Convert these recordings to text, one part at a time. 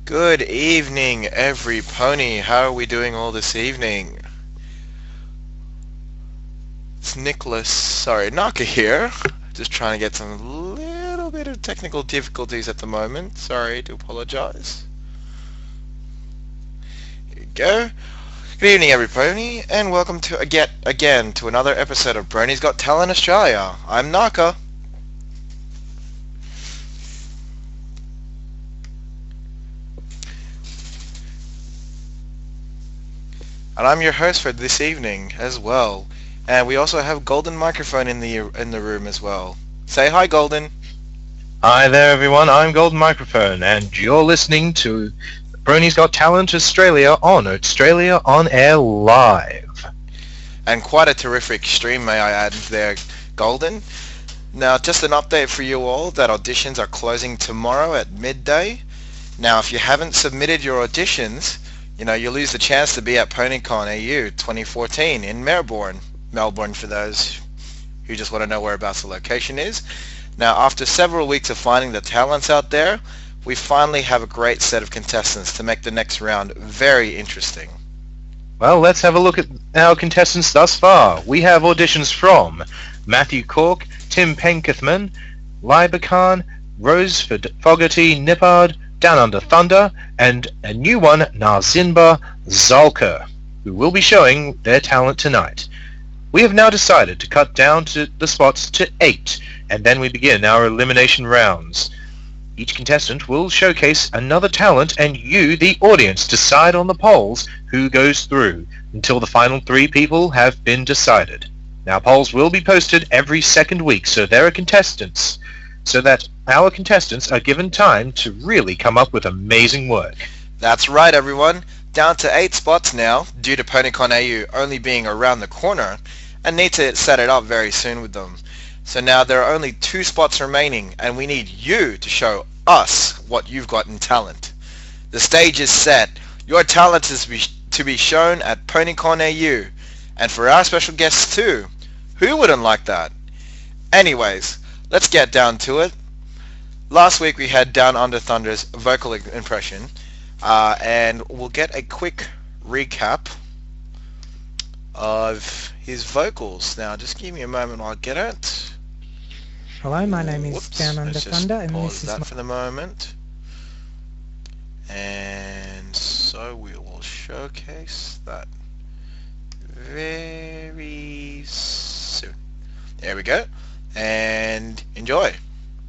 Good evening, every pony. How are we doing all this evening? It's Naka here. Just trying to get some little bit of technical difficulties at the moment. Sorry, to apologize. Here we go. Good evening, every pony, and welcome to again to another episode of Bronies Got Talent Australia. I'm Naka. And I'm your host for this evening as well. And we also have Golden Microphone in the room as well. Say hi, Golden. Hi there everyone, I'm Golden Microphone and you're listening to Bronies Got Talent Australia on Australia On Air Live. And quite a terrific stream, may I add there, Golden. Now, just an update for you all that auditions are closing tomorrow at midday. Now, if you haven't submitted your auditions, you lose the chance to be at PonyCon AU 2014 in Melbourne for those who just want to know whereabouts the location is. Now, after several weeks of finding the talents out there, we finally have a great set of contestants to make the next round very interesting. Well, let's have a look at our contestants thus far. We have auditions from Matthew Cork, Tim Penkethman, Liba Khan, Rose Fogarty Nippard, Down Under Thunder, and a new one, Narzinba Zalka, who will be showing their talent tonight. We have now decided to cut down to the spots to 8, and then we begin our elimination rounds. Each contestant will showcase another talent, and you, the audience, decide on the polls who goes through until the final 3 people have been decided. Now, polls will be posted every second week, so that our contestants are given time to really come up with amazing work. That's right, everyone. Down to 8 spots now, due to PonyCon AU only being around the corner, and need to set it up very soon with them. So now there are only 2 spots remaining, and we need you to show us what you've got in talent. The stage is set. Your talent is to be shown at PonyCon AU, and for our special guests too. Who wouldn't like that? Anyways, let's get down to it. Last week we had Down Under Thunder's vocal impression, and we'll get a quick recap of his vocals. Now, just give me a moment while I get it. Hello, my name is Down Under Let's Thunder, just and pause this is that for the moment. And so we will showcase that very soon. There we go. And enjoy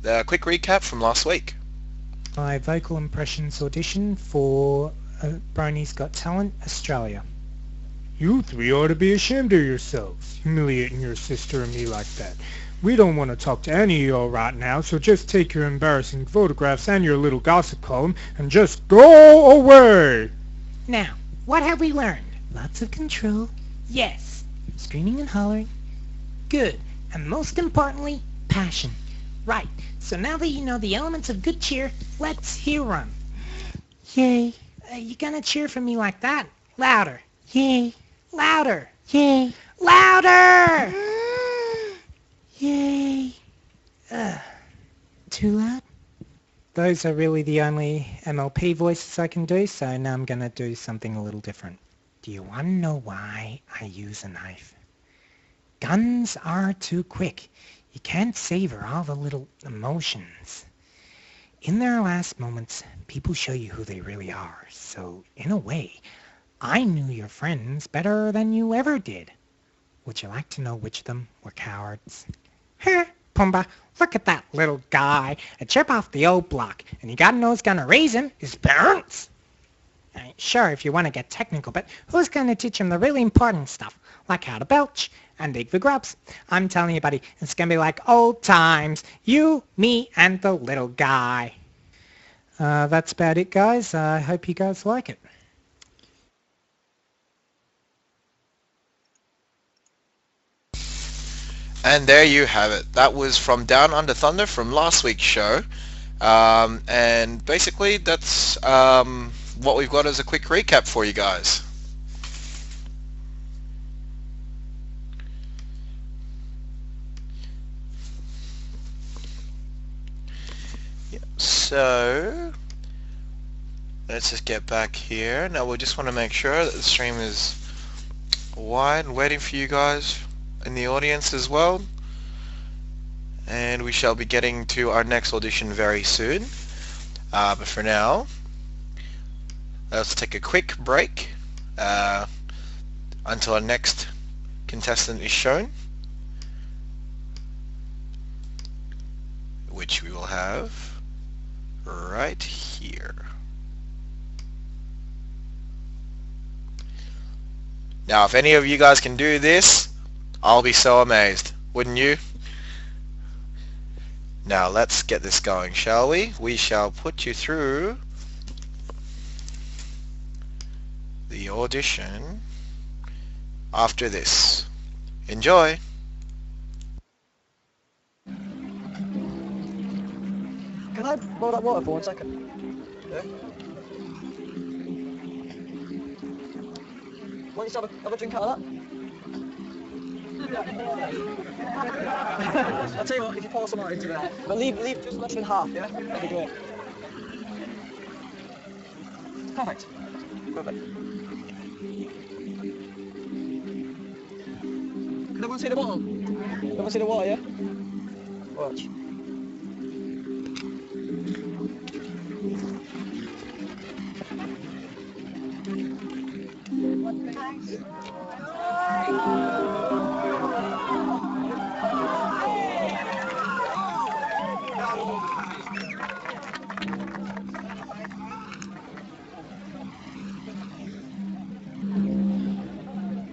the quick recap from last week. my vocal impressions audition for Bronies Got Talent Australia. You 3 ought to be ashamed of yourselves, humiliating your sister and me like that. We don't want to talk to any of y'all right now, so just take your embarrassing photographs and your little gossip column and just go away! Now, what have we learned? Lots of control, Yes, screaming and hollering, good, and most importantly, passion. right. So now that you know the elements of good cheer, let's hear 'em. Yay, You gonna cheer for me like that? Louder, yay, louder, yay, louder! yay. Too loud? Those are really the only MLP voices I can do, so now I'm going to do something a little different. Do you want to know why I use a knife? Guns are too quick. You can't savor all the little emotions. In their last moments, people show you who they really are. So, in a way, I knew your friends better than you ever did. Would you like to know which of them were cowards? Huh, Pumbaa, look at that little guy. A chip off the old block, and you gotta know who's gonna raise him? His parents? Sure, if you want to get technical, but who's gonna teach him the really important stuff, like how to belch and dig for grubs? I'm telling you, buddy, it's gonna be like old times. You, me, and the little guy. That's about it, guys. I hope you guys like it. And there you have it. That was from Down Under Thunder from last week's show. And basically that's what we've got as a quick recap for you guys. So Let's just get back here. Now we just want to make sure that the stream is wide and waiting for you guys in the audience as well. And we shall be getting to our next audition very soon. But for now, let's take a quick break until our next contestant is shown, which we will have right here. Now, if any of you guys can do this, I'll be so amazed, wouldn't you? Now, let's get this going, shall we? We shall put you through the audition after this. Enjoy! Can I boil that water for 1 second? Yeah? Want you to have a drink out of that? I'll tell you what, if you pour some more into there, but leave just less than half, yeah? That'd be great. Perfect. Perfect. Can everyone see the bottle? Everyone see the water, yeah? Watch.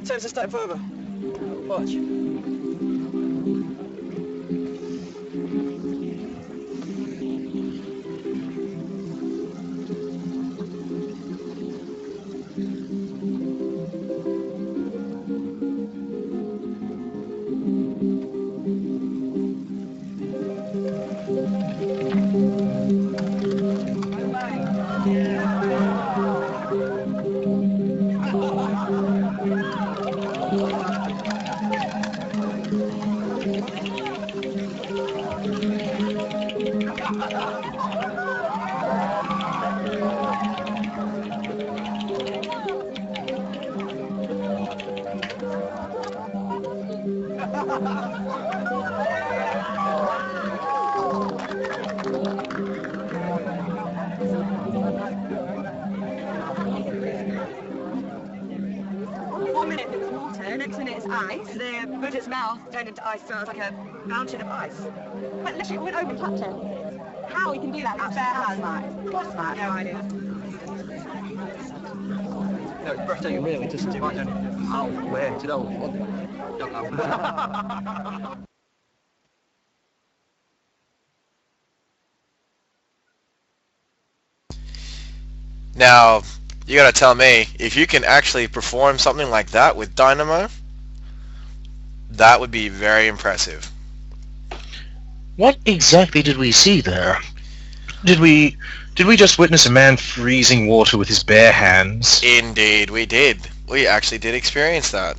Take us a step further. Watch. Next minute it's ice. The Buddha's mouth turned into ice, so it's like a mountain of ice. But literally, it went over and touched him. How he can do that with his bare hands, Mike? What's that? No idea. No, it's breathtaking, really, just to imagine how weird to know. Don't know. Now, you gotta tell me, if you can actually perform something like that with dynamo, that would be very impressive. What exactly did we see there? Did we just witness a man freezing water with his bare hands? Indeed, we did. We actually did experience that.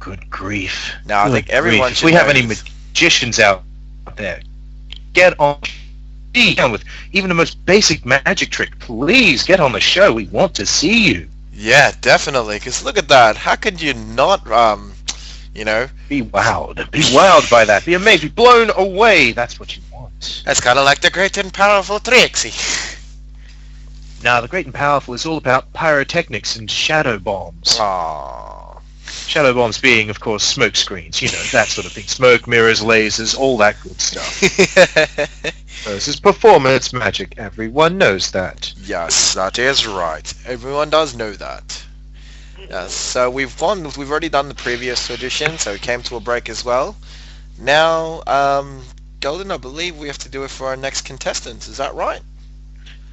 Good grief. Now, I think everyone If should we have know any this. magicians out there, get on. Be down with even the most basic magic trick. Please get on the show. We want to see you. Yeah, definitely, because look at that. How could you not, you know? Be wowed. Be wowed by that. Be amazed. Be blown away. That's what you want. That's kind of like the great and powerful Trixie. Now, the great and powerful is all about pyrotechnics and shadow bombs. Aww. Shadow bombs being, of course, smoke screens. You know, that sort of thing. Smoke, mirrors, lasers, all that good stuff. So this is performance magic. Everyone knows that. Yes, that is right. Everyone does know that. Yes, so we've already done the previous audition, so we came to a break as well. Now, Golden, I believe we have to do it for our next contestant. Is that right?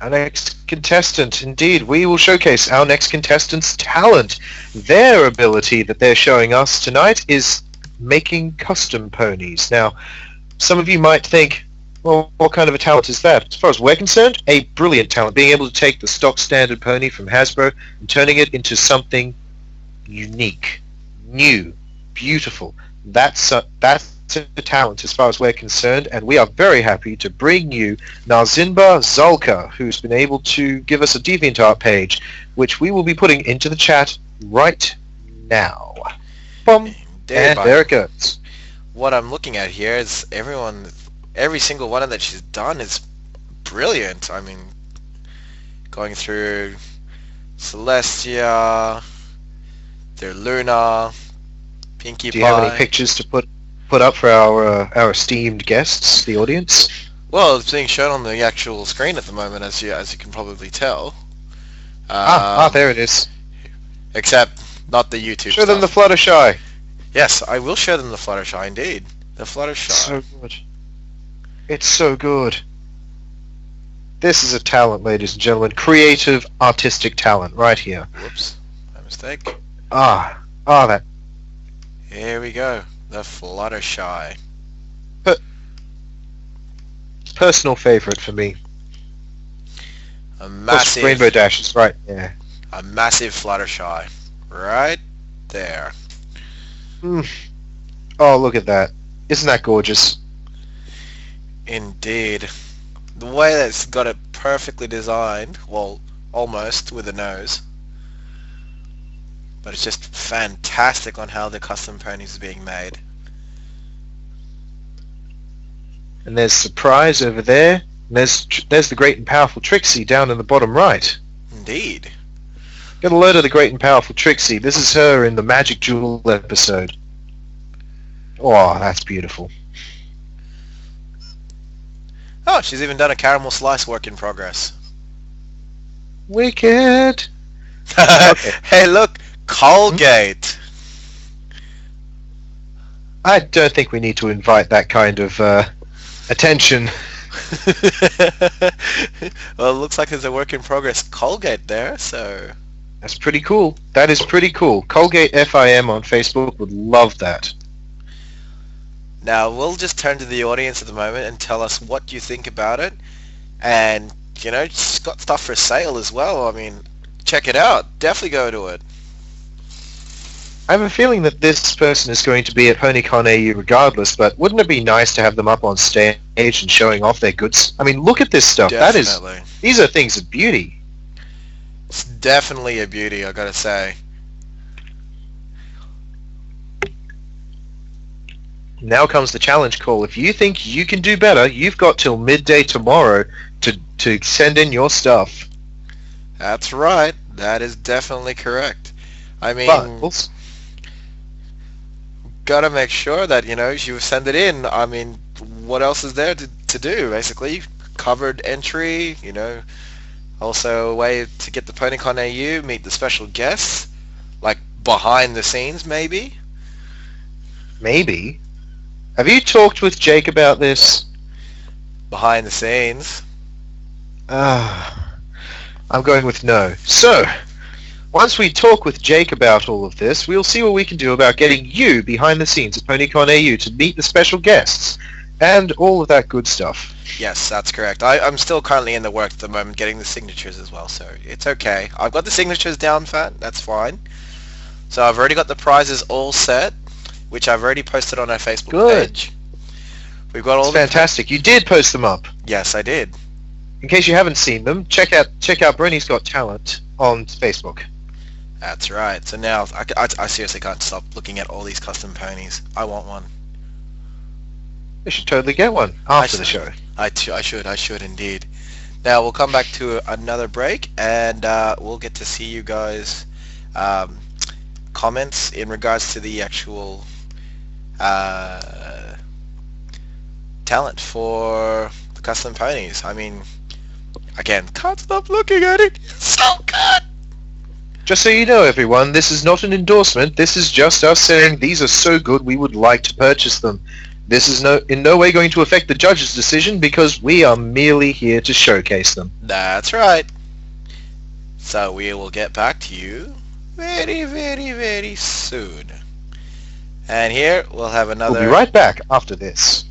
Our next contestant, indeed. We will showcase our next contestant's talent. Their ability that they're showing us tonight is making custom ponies. Now, some of you might think, well, what kind of a talent is that? As far as we're concerned, a brilliant talent. Being able to take the stock standard pony from Hasbro and turning it into something unique, new, beautiful. That's talent as far as we're concerned, and we are very happy to bring you Narzinba Zolka, who's been able to give us a DeviantArt page, which we will be putting into the chat right now. Boom. Indeed, And there it goes. what I'm looking at here is every single one that she's done is brilliant. I mean, going through Celestia, their Luna, Pinkie Do you have any Pie. pictures to put up for our esteemed guests, the audience? Well, it's being shown on the actual screen at the moment, as you can probably tell. There it is. Except not the YouTube Show them the stuff. Fluttershy. Yes, I will show them the Fluttershy, indeed. The Fluttershy. So good. It's so good. This is a talent, ladies and gentlemen. Creative, artistic talent right here. Whoops, my mistake. That Here we go. The Fluttershy. personal favorite for me. A Of course, massive, Rainbow Dash is right there. a massive Fluttershy. Right there. Oh, look at that. Isn't that gorgeous? Indeed. The way that's got it perfectly designed, well, almost, with a nose. But it's just fantastic on how the custom ponies are being made. And there's Surprise over there. And there's the great and powerful Trixie down in the bottom right. Indeed. Get a load of the great and powerful Trixie. This is her in the Magic Jewel episode. Oh, that's beautiful. Oh, she's even done a caramel slice work in progress. Wicked. Hey, look! Colgate! I don't think we need to invite that kind of attention. Well, it looks like there's a work in progress Colgate there, so... That's pretty cool. That is pretty cool. Colgate FIM on Facebook would love that. Now, we'll just turn to the audience at the moment and tell us what you think about it. And, you know, she's got stuff for sale as well. I mean, check it out. Definitely go to it. I have a feeling that this person is going to be at PonyCon AU regardless, but wouldn't it be nice to have them up on stage and showing off their goods? I mean, look at this stuff. Definitely. These are things of beauty. It's definitely a beauty, I gotta say. Now comes the challenge call. If you think you can do better, you've got till midday tomorrow to send in your stuff. That's right. That is definitely correct. I mean, But gotta make sure that, you know, you send it in. I mean, what else is there to do, basically? Covered entry, you know, also a way to get the PonyCon AU, meet the special guests, like behind the scenes, maybe? maybe. Have you talked with Jake about this? Behind the scenes. I'm going with no. So, once we talk with Jake about all of this, we'll see what we can do about getting you behind the scenes at PonyCon AU to meet the special guests and all of that good stuff. Yes, that's correct. I'm still currently in the work at the moment, getting the signatures as well, so it's okay. I've got the signatures down, Fat. That's fine. So I've already got the prizes all set, which I've already posted on our Facebook Good. page. We've got all It's fantastic. You did post them up. Yes, I did. In case you haven't seen them, check out Bronies Got Talent on Facebook. That's right. So now I seriously can't stop looking at all these custom ponies. I want one. You should totally get one after the show. I should indeed. Now we'll come back to another break, and we'll get to see you guys comments in regards to the actual talent for the custom ponies. I mean, again, can't stop looking at it. It's so good. Just so you know, everyone, this is not an endorsement. This is just us saying these are so good we would like to purchase them. This is in no way going to affect the judge's decision because we are merely here to showcase them. That's right. So we will get back to you very, very, very soon. And here we'll have another... We'll be right back after this.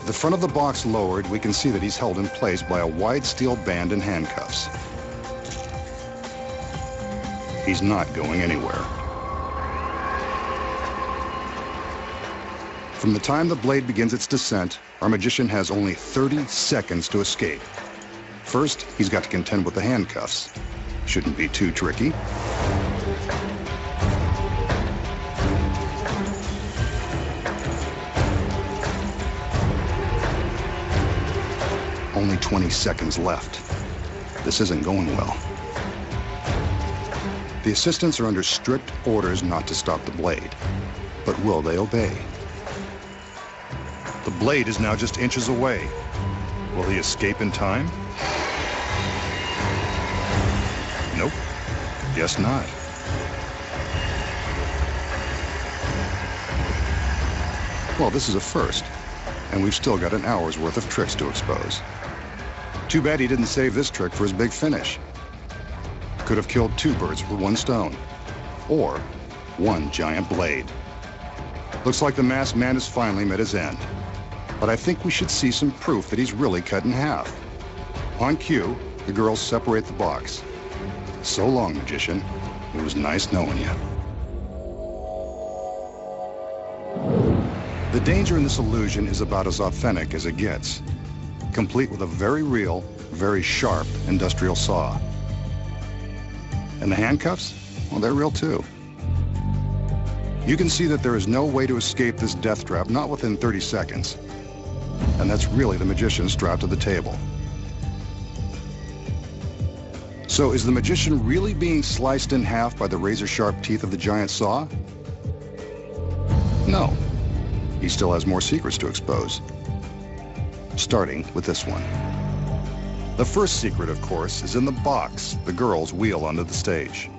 With the front of the box lowered, we can see that he's held in place by a wide steel band and handcuffs. He's not going anywhere. From the time the blade begins its descent, our magician has only 30 seconds to escape. First, he's got to contend with the handcuffs. Shouldn't be too tricky. Only 20 seconds left. This isn't going well. The assistants are under strict orders not to stop the blade. But will they obey? The blade is now just inches away. Will he escape in time? Nope. Guess not. Well, this is a first, and we've still got an hour's worth of tricks to expose. Too bad he didn't save this trick for his big finish. Could have killed 2 birds with 1 stone, or 1 giant blade. Looks like the masked man has finally met his end. But I think we should see some proof that he's really cut in half. On cue, the girls separate the box. So long, magician. It was nice knowing you. The danger in this illusion is about as authentic as it gets, complete with a very real, very sharp industrial saw. And the handcuffs? Well, they're real too. You can see that there is no way to escape this death trap, not within 30 seconds. And that's really the magician strapped to the table. So is the magician really being sliced in half by the razor-sharp teeth of the giant saw? No. He still has more secrets to expose. Starting with this one. The first secret, of course, is in the box the girls wheel onto the stage.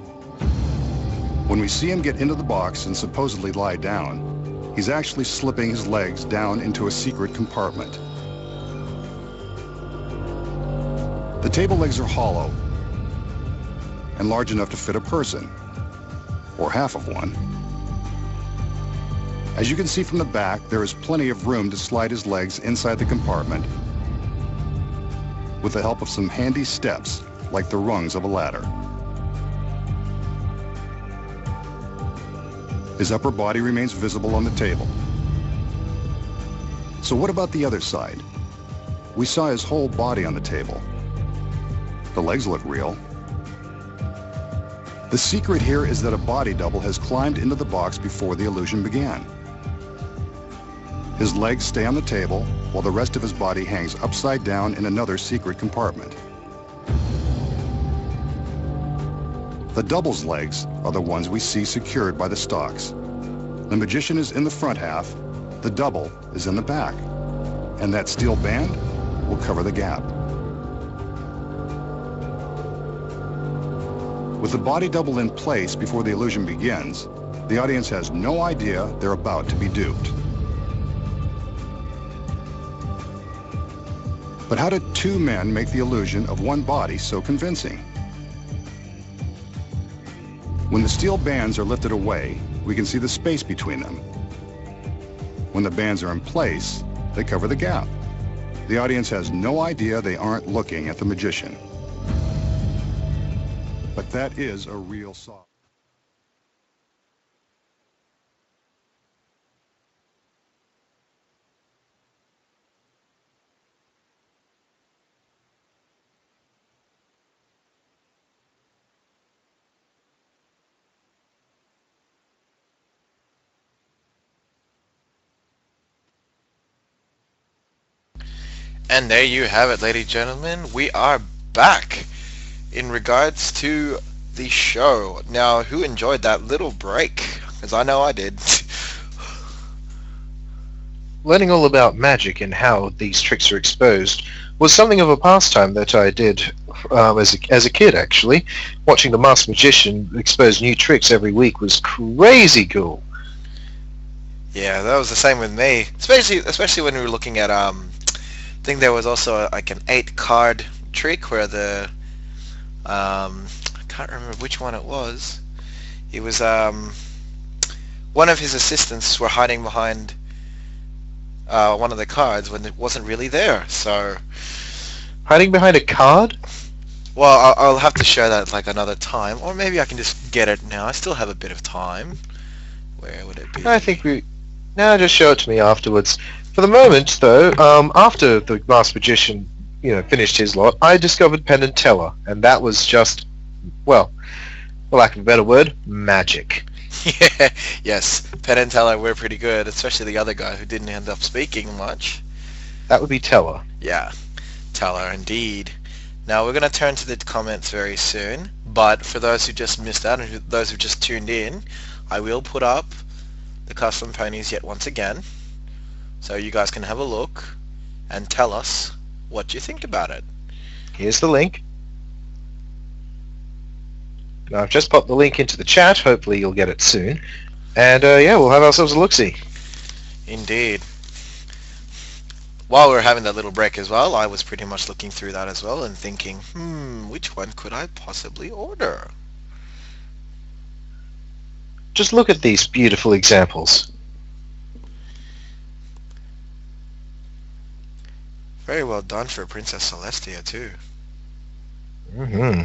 When we see him get into the box and supposedly lie down, he's actually slipping his legs down into a secret compartment. The table legs are hollow and large enough to fit a person, or half of one. As you can see from the back, there is plenty of room to slide his legs inside the compartment with the help of some handy steps, like the rungs of a ladder. His upper body remains visible on the table. So what about the other side? We saw his whole body on the table. The legs look real. The secret here is that a body double has climbed into the box before the illusion began. His legs stay on the table, while the rest of his body hangs upside down in another secret compartment. The double's legs are the ones we see secured by the stalks. The magician is in the front half, the double is in the back, and that steel band will cover the gap. With the body double in place before the illusion begins, the audience has no idea they're about to be duped. But how did 2 men make the illusion of one body so convincing? When the steel bands are lifted away, we can see the space between them. When the bands are in place, they cover the gap. The audience has no idea they aren't looking at the magician. But that is a real saw. And there you have it, ladies and gentlemen. We are back in regards to the show. Now, who enjoyed that little break? Because I know I did. Learning all about magic and how these tricks are exposed was something of a pastime that I did as a kid, actually. Watching the Masked Magician expose new tricks every week was crazy cool. Yeah, that was the same with me. Especially when we were looking at I think there was also like an 8-card trick where the I can't remember which one it was. It was one of his assistants were hiding behind one of the cards when it wasn't really there. So, Hiding behind a card? well, I'll have to show that like another time, or maybe I can just get it now. I still have a bit of time. Where would it be? I think we... No, just show it to me afterwards. For the moment, though, after the Masked Magician, finished his lot, I discovered Penn and Teller, and that was just, well, for lack of a better word, magic. Yeah, yes, Penn and Teller were pretty good, especially the other guy who didn't end up speaking much. That would be Teller. Yeah, Teller indeed. Now we're going to turn to the comments very soon, but for those who just missed out and those who just tuned in, I will put up the custom ponies yet once again, so you guys can have a look and tell us what you think about it. Here's the link. Now, I've just popped the link into the chat. Hopefully you'll get it soon. And yeah, we'll have ourselves a look-see. Indeed. While we were having that little break as well, I was pretty much looking through that as well and thinking, which one could I possibly order? Just look at these beautiful examples. Very well done for Princess Celestia too. Mm-hmm.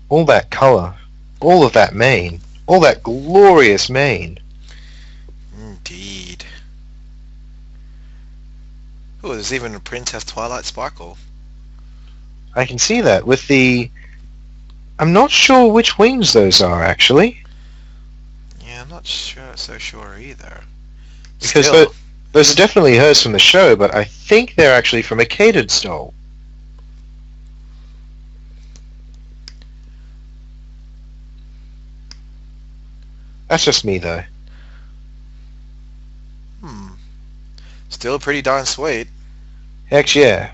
All that colour, all of that mane, all that glorious mane. Indeed. Oh, there's even a Princess Twilight Sparkle. I can see that with the... I'm not sure which wings those are, actually. Yeah, I'm not so sure either. Because Still, those are definitely hers from the show, but I think they're actually from a catered stall. That's just me, though. still pretty darn sweet. Heck yeah.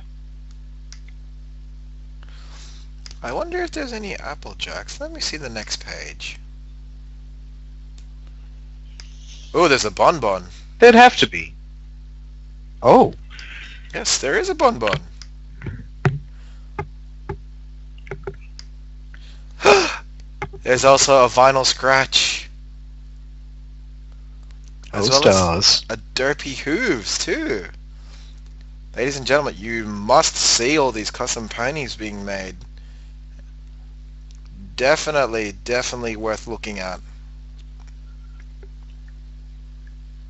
I wonder if there's any Apple Jacks. Let me see the next page. Oh, there's a bonbon. There'd have to be. Oh. Yes, there is a bonbon. There's also a vinyl scratch. As Oh, well stars. as a derpy hooves too. Ladies and gentlemen, you must see all these custom ponies being made. Definitely worth looking at.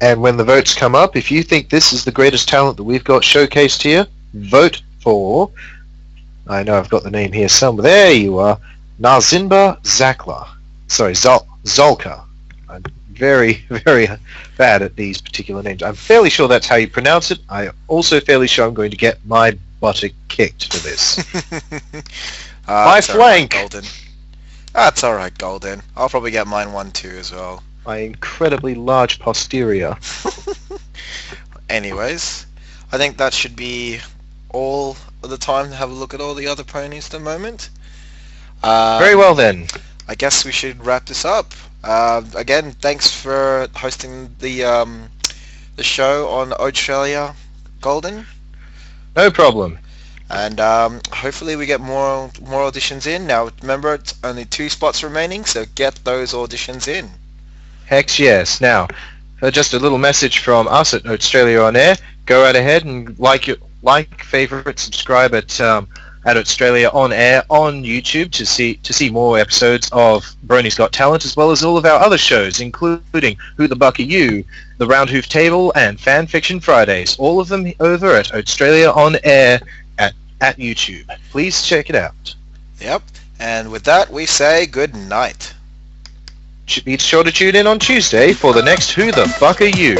And when the votes come up, if you think this is the greatest talent that we've got showcased here, vote for... I know I've got the name here somewhere. There you are. Narzinba Zakla. Sorry, Zolka. I'm very bad at these particular names. I'm fairly sure that's how you pronounce it. I'm also fairly sure I'm going to get my butter kicked for this. My flank! Right, Golden. That's alright, Golden. I'll probably get mine one too as well. My incredibly large posterior. Anyways, I think that should be all of the time to have a look at all the other ponies at the moment. Very well then. I guess we should wrap this up. Again, thanks for hosting the show on Australia, Golden. No problem. And hopefully we get more auditions in. Now remember, it's only 2 spots remaining, so get those auditions in. Heck yes. Now, just a little message from us at Australia On Air. Go right ahead and like, favorite, subscribe at Australia On Air on YouTube to see more episodes of Bronies Got Talent, as well as all of our other shows, including Who the Buck Are You, The Round Hoof Table, and Fan Fiction Fridays. All of them over at Australia On Air at YouTube. Please check it out. Yep. And with that, we say good night. Be sure to tune in on Tuesday for the next Who the Buck Are You?